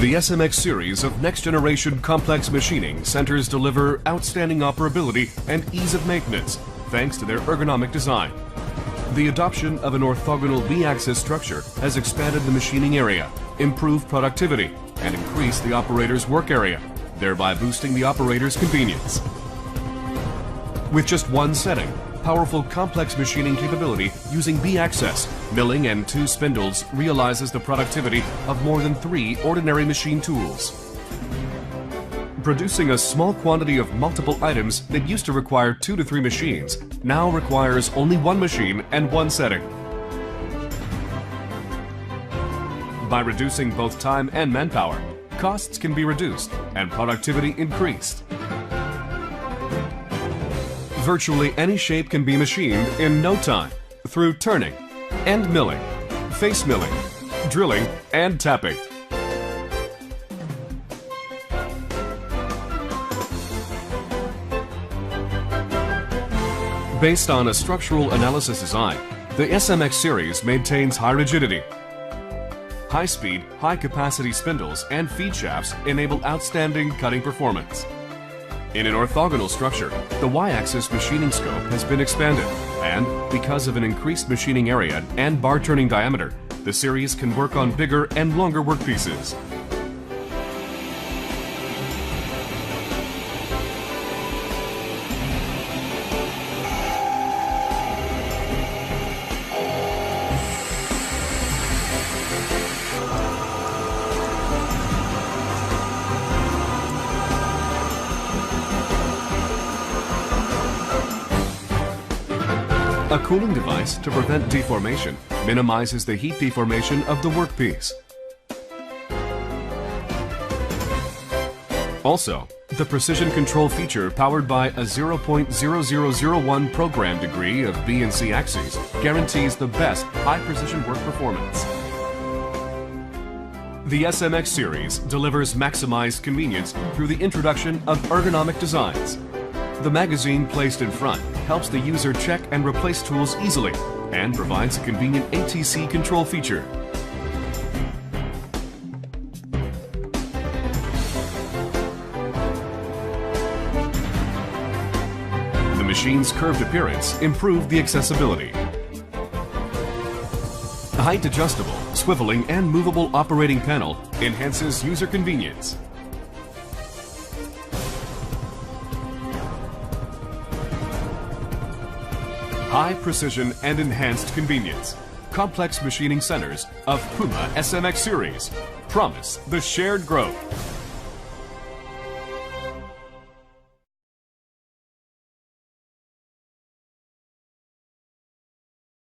The SMX series of next-generation complex machining centers deliver outstanding operability and ease of maintenance, thanks to their ergonomic design. The adoption of an orthogonal B-axis structure has expanded the machining area, improved productivity, and increased the operator's work area, thereby boosting the operator's convenience. With just one setting, powerful complex machining capability using B-axis, milling and 2 spindles realizes the productivity of more than 3 ordinary machine tools. Producing a small quantity of multiple items that used to require 2 to 3 machines now requires only 1 machine and 1 setting. By reducing both time and manpower, costs can be reduced and productivity increased. Virtually any shape can be machined in no time through turning, end milling, face milling, drilling, and tapping. Based on a structural analysis design, the SMX series maintains high rigidity. High-speed, high-capacity spindles and feed shafts enable outstanding cutting performance. In an orthogonal structure, the Y-axis machining scope has been expanded, and because of an increased machining area and bar turning diameter, the series can work on bigger and longer workpieces. A cooling device to prevent deformation minimizes the heat deformation of the workpiece. Also, the precision control feature powered by a 0.0001 program degree of B and C axes guarantees the best high-precision work performance. The SMX series delivers maximized convenience through the introduction of ergonomic designs. The magazine placed in front helps the user check and replace tools easily and provides a convenient ATC control feature. The machine's curved appearance improved the accessibility. The height adjustable, swiveling, and movable operating panel enhances user convenience. High precision and enhanced convenience. Complex machining centers of PUMA SMX series promise the shared growth.